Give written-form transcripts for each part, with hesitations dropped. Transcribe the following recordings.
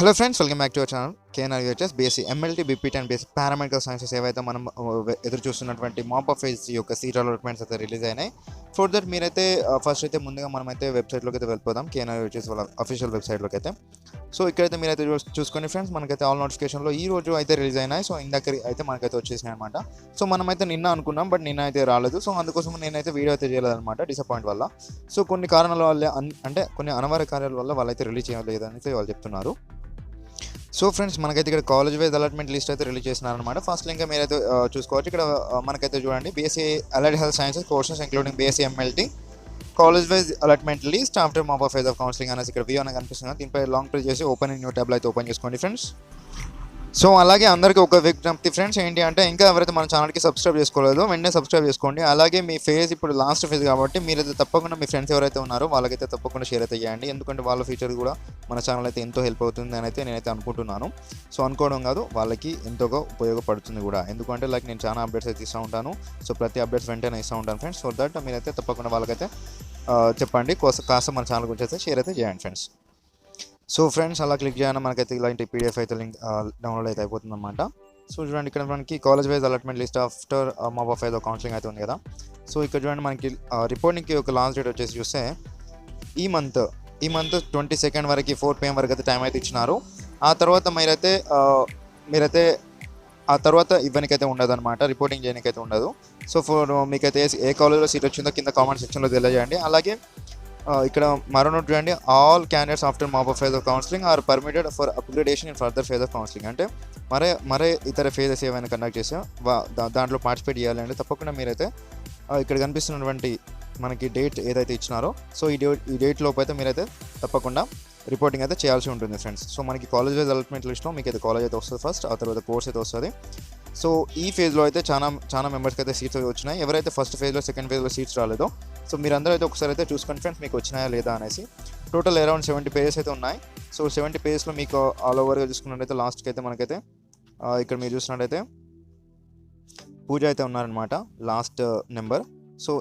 Hello friends, welcome back to our channel KNR UHS BSc MLT BPT and BSc paramedical sciences ఏవైతే మనం ఎదురు చూస్తున్నటువంటి MOP up phase యొక్క seat allotments అయితే release అయినాయి. For that మీరైతే ఫస్ట్ అయితే ముందుగా మనమైతే వెబ్సైట్లోకి అయితే వెళ్ళిపోదాం, కేఎన్ఆర్ యూహెచ్ఎస్ వాళ్ళ అఫీషియల్ వెబ్సైట్లోకి అయితే. సో ఇక్కడైతే మీరైతే చూసుకొని ఫ్రెండ్స్, మనకైతే ఆల్ నోటిఫికేషన్లో ఈ రోజు అయితే రిలీజ్ అయినాయి. సో ఇందాక అయితే మనకైతే వచ్చేసినాయి అనమాట. సో మనమైతే నిన్న అనుకున్నాం, బట్ నిన్న అయితే రాలేదు. సో అందుకోసం నేనైతే వీడియో అయితే చేయలేదన్నమాట, డిసప్పాయింట్ వల్ల. సో కొన్ని కారణాల వల్ల, అంటే కొన్ని అనివార్య కార్యాల వల్ల వాళ్ళైతే రిలీజ్ చేయలేదని వాళ్ళు చెప్తున్నారు. సో ఫ్రెండ్స్, మనకైతే ఇక్కడ కాలేజ్ వైజ్ అలాట్మెంట్ లిస్ట్ అయితే రిలీజ్ చేస్తున్నారనమాట. ఫస్ట్ లింక్ మీరైతే చూసుకోవచ్చు. ఇక్కడ మనకైతే చూడండి, BSc allied health sciences courses including BSc MLT college wise allotment list after mop up phase of counselling అనేసి ఇక్కడ వ్యూ అనేది కనిపిస్తుంది. దీనిపై లాంగ్ ప్రెస్ చేసి ఓపెన్ ఇన్ న్యూ ట్యాబ్లో అయితే ఓపెన్ చేసుకోండి ఫ్రెండ్స్. సో అలాగే అందరికీ ఒక విజ్ఞప్తి ఫ్రెండ్స్, ఏంటి అంటే ఇంకా ఎవరైతే మన ఛానల్కి సబ్స్క్రైబ్ చేసుకోలేదో వెంటనే సబ్స్క్రైబ్ చేసుకోండి. అలాగే మీ ఫేజ్ ఇప్పుడు లాస్ట్ ఫేజ్ కాబట్టి మీరైతే తప్పకుండా మీ ఫ్రెండ్స్ ఎవరైతే ఉన్నారో వాళ్ళకైతే తప్పకుండా షేర్ అయితే చేయండి. ఎందుకంటే వాళ్ళ ఫ్యూచర్ కూడా మన ఛానల్ అయితే ఎంతో హెల్ప్ అవుతుంది అని అయితే నేనైతే అనుకుంటున్నాను. సో అనుకోవడం కాదు, వాళ్ళకి ఎంతోగా ఉపయోగపడుతుంది కూడా. ఎందుకంటే లైక్ నేను చాలా అప్డేట్స్ అయితే ఇస్తూ ఉంటాను. సో ప్రతి అప్డేట్స్ వెంటనే ఇస్తూ ఉంటాను ఫ్రెండ్స్. సో దట్ మీరైతే తప్పకుండా వాళ్ళకైతే చెప్పండి, కాస్త మన ఛానల్ గురించి అయితే షేర్ అయితే చేయండి ఫ్రెండ్స్. సో ఫ్రెండ్స్, అలా క్లిక్ చేయడం మనకైతే ఇలాంటి పీడిఎఫ్ అయితే లింక్ డౌన్లోడ్ అయితే అయిపోతుంది అనమాట. సో చూడండి, ఇక్కడ మనకి college wise allotment list after mop up phase of counselling అయితే ఉంది కదా. సో ఇక్కడ చూడండి, మనకి రిపోర్టింగ్కి ఒక లాస్ట్ డేట్ వచ్చేసి చూస్తే ఈ మంత్ 22 వరకు 4 PM వరకు అయితే టైం అయితే ఇచ్చినారు. ఆ తర్వాత మీరైతే ఆ తర్వాత ఇవ్వనికైతే ఉండదు అనమాట, రిపోర్టింగ్ చేయడానికైతే ఉండదు. సో మీకైతే ఏ కాలేజ్లో సీట్ వచ్చిందో కింద కామెంట్ సెక్షన్లో తెలియజేయండి. అలాగే ఇక్కడ మరో నోట్ చూడండి, all candidates after mop up phase of counselling are permitted for upgradation in further phase of counselling. అంటే మరే ఇతర ఫేజెస్ ఏమైనా కండక్ట్ చేస్తే దాంట్లో పార్టిసిపేట్ చేయాలంటే తప్పకుండా మీరైతే ఇక్కడ కనిపిస్తున్నటువంటి మనకి డేట్ ఏదైతే ఇచ్చినారో, సో ఈ డేట్ లోపు అయితే మీరైతే తప్పకుండా రిపోర్టింగ్ అయితే చేయాల్సి ఉంటుంది ఫ్రెండ్స్. సో మనకి కాలేజ్ వైజ్ అలాట్మెంట్ లిస్ట్లో మీకు అయితే కాలేజ్ అయితే వస్తుంది ఫస్ట్, ఆ తర్వాత కోర్స్ అయితే వస్తుంది. సో ఈ ఫేజ్లో అయితే చాలా మెంబర్స్కి అయితే సీట్స్ వచ్చినాయి. ఎవరైతే ఫస్ట్ ఫేజ్లో సెకండ్ ఫేజ్లో సీట్స్ రాలేదో, సో మీరందరూ అయితే ఒకసారి అయితే చూసుకోండి ఫ్రెండ్స్, మీకు వచ్చినాయా లేదా అనేసి. టోటల్ అరౌండ్ 70 పేజెస్ అయితే ఉన్నాయి. సో 70 పేజెస్లో మీకు ఆల్ ఓవర్గా చూసుకున్నట్టయితే లాస్ట్కి అయితే మనకైతే ఇక్కడ మీరు చూసినట్టయితే పూజ అయితే ఉన్నారనమాట లాస్ట్ నెంబర్. సో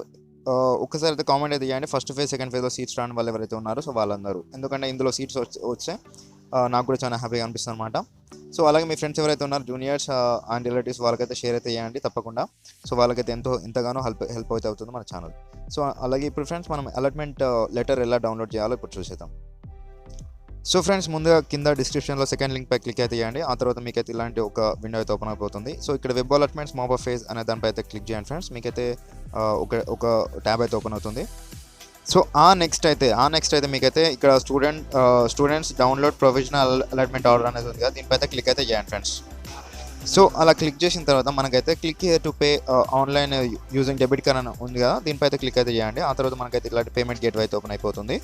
ఒక్కసారి అయితే కామెంట్ అయితే చేయండి, ఫస్ట్ ఫేజ్ సెకండ్ ఫేజ్లో సీట్స్ రాని వాళ్ళు ఎవరైతే ఉన్నారో సో వాళ్ళందరూ. ఎందుకంటే ఇందులో సీట్స్ వస్తే నాకు కూడా చాలా హ్యాపీగా అనిపిస్తుంది అనమాట. సో అలాగే మీ ఫ్రెండ్స్ ఎవరైతే ఉన్నారో జూనియర్స్ అండ్ రిలేటివ్స్ వాళ్ళకైతే షేర్ అయితే చేయండి తప్పకుండా. సో వాళ్ళకైతే ఎంతగానో హెల్ప్ అయితే అవుతుంది మన ఛానల్. సో అలాగే ఇప్పుడు ఫ్రెండ్స్, మనం అలాట్మెంట్ లెటర్ ఎలా డౌన్లోడ్ చేయాలో ఇప్పుడు చూసేద్దాం. సో ఫ్రెండ్స్, ముందుగా కింద డిస్క్రిప్షన్లో సెకండ్ లింక్ పై క్లిక్ అయితే చేయండి. ఆ తర్వాత మీకైతే ఇలాంటి ఒక విండో అయితే ఓపెన్ అయిపోతుంది. సో ఇక్కడ web allotments mop up phase అనే దానిపై అయితే క్లిక్ చేయండి ఫ్రెండ్స్. మీకైతే ఒక ట్యాబ్ అయితే ఓపెన్ అవుతుంది. సో ఆ నెక్స్ట్ అయితే మీకైతే ఇక్కడ students download provisional allotment order అనేది ఉంది కదా, దీనిపై అయితే క్లిక్ అయితే చేయండి ఫ్రెండ్స్. సో అలా క్లిక్ చేసిన తర్వాత మనకైతే click here to pay online using debit card అని ఉంది కదా, దీనిపై అయితే క్లిక్ అయితే చేయండి. ఆ తర్వాత మనకైతే ఇలాంటి పేమెంట్ గేట్వే అయితే ఓపెన్ అయిపోతుంది.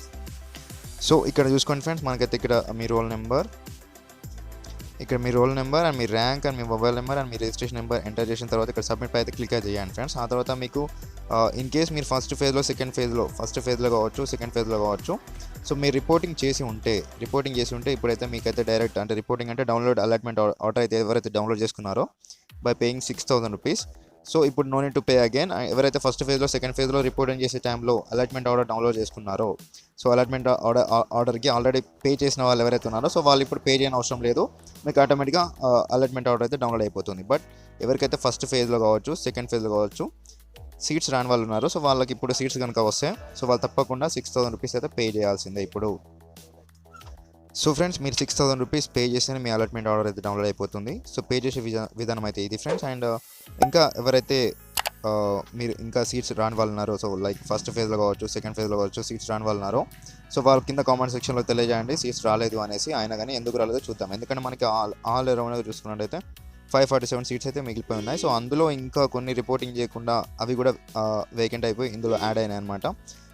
సో ఇక్కడ చూసుకోండి ఫ్రెండ్స్, మనకైతే ఇక్కడ మీ రోల్ నెంబర్ అండ్ మీ ర్యాంక్ అండ్ మీ మొబైల్ నెంబర్ అండ్ మీ రిజిస్ట్రేషన్ నెంబర్ ఎంటర్ చేసిన తర్వాత ఇక్కడ సబ్మిట్ పై అయితే క్లిక్ అయితే చేయండి ఫ్రెండ్స్. ఆ తర్వాత మీకు ఇన్ కేస్ మీరు ఫస్ట్ ఫేజ్లో కావచ్చు సెకండ్ ఫేజ్లో కావచ్చు, సో మీరు రిపోర్టింగ్ చేసి ఉంటే ఇప్పుడైతే మీకైతే డైరెక్ట్ అంటే రిపోర్టింగ్ అంటే డౌన్లోడ్ అలాట్మెంట్ ఆర్డర్ అయితే ఎవరైతే డౌన్లోడ్ చేసుకున్నారో బై పేయింగ్ 6,000 రూపీస్. సో ఇప్పుడు no need to pay again. ఎవరైతే ఫస్ట్ ఫేజ్లో సెకండ్ ఫేజ్లో రిపోర్టింగ్ చేసే టైంలో అలాట్మెంట్ ఆర్డర్ డౌన్లోడ్ చేసుకున్నారో, సో అలాట్మెంట్ ఆర్డర్కి ఆల్రెడీ పే చేసిన వాళ్ళు ఎవరైతే ఉన్నారో సో వాళ్ళు ఇప్పుడు పే చేయని అవసరం లేదు, మీకు ఆటోమేటిక్గా అలాట్మెంట్ ఆర్డర్ అయితే డౌన్లోడ్ అయిపోతుంది. బట్ ఎవరికైతే ఫస్ట్ ఫేజ్లో కావచ్చు సెకండ్ ఫేజ్లో కావచ్చు సీట్స్ రాని వాళ్ళు ఉన్నారు, సో వాళ్ళకి ఇప్పుడు సీట్స్ కనుక వస్తే సో వాళ్ళు తప్పకుండా 6,000 రూపీస్ అయితే పే చేయాల్సిందే ఇప్పుడు. సో ఫ్రెండ్స్, మీరు 6,000 రూపీస్ పే చేస్తేనే మీ అలాట్మెంట్ ఆర్డర్ అయితే డౌన్లోడ్ అయిపోతుంది. సో పే చేసే విధానం అయితే ఇది ఫ్రెండ్స్. అండ్ ఇంకా ఎవరైతే మీరు ఇంకా సీట్స్ రాని వాళ్ళు ఉన్నారో, సో లైక్ ఫస్ట్ ఫేజ్లో కావచ్చు సెకండ్ ఫేజ్లో కావచ్చు సీట్స్ రాని వాళ్ళు ఉన్నారో, సో వాళ్ళ కింద కామెంట్ సెక్షన్లో తెలియజేయండి సీట్స్ రాలేదు అనేసి. అయినా కానీ ఎందుకు రాలేదో చూద్దాం. ఎందుకంటే మనకి ఆల్ అరౌండ్గా చూసుకున్నట్టయితే 547 సీట్స్ అయితే మిగిలిపోయి ఉన్నాయి. సో అందులో ఇంకా కొన్ని రిపోర్టింగ్ చేయకుండా అవి కూడా వేకెంట్ అయిపోయి ఇందులో యాడ్ అయినాయి అనమాట.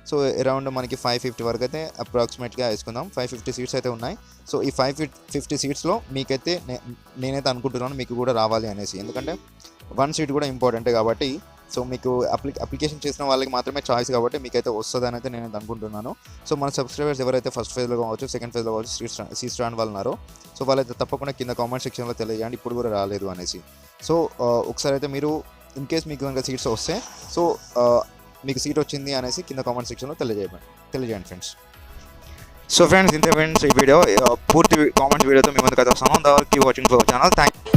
సో అరౌండ్ మనకి 550 వరకు అయితే అప్రాక్సిమేట్గా వేసుకుందాం. 550 సీట్స్ అయితే ఉన్నాయి. సో ఈ 550 సీట్స్లో మీకైతే నేనైతే అనుకుంటున్నాను మీకు కూడా రావాలి అనేసి. ఎందుకంటే 1 సీట్ కూడా ఇంపార్టెంటే కాబట్టి, సో మీకు అప్లికేషన్ చేసిన వాళ్ళకి మాత్రమే చాయిస్ కాబట్టి మీకైతే వస్తుంది అని అయితే నేను అనుకుంటున్నాను. సో మన సబ్స్క్రైబర్స్ ఎవరైతే ఫస్ట్ ఫేజ్లో కావచ్చు సెకండ్ ఫేజ్లో కావచ్చు సీట్స్ రాని వాళ్ళు ఉన్నారో సో వాళ్ళైతే తప్పకుండా కింద కామెంట్ సెక్షన్లో తెలియజేయండి ఇప్పుడు కూడా రాలేదు అనేసి. సో ఒకసారి అయితే మీరు ఇన్ కేస్ మీకు కనుక సీట్స్ వస్తే సో మీకు సీట్ వచ్చింది అనేసి కింద కామెంట్ సెక్షన్లో తెలియజేయండి ఫ్రెండ్స్. సో ఫ్రెండ్స్ ఇంతే ఫ్రెండ్స్ ఈ వీడియో పూర్తి కామెంట్స్ వీడియోతో మీ ముందుకు అయితే వస్తాను. Keep watching for channel. Thank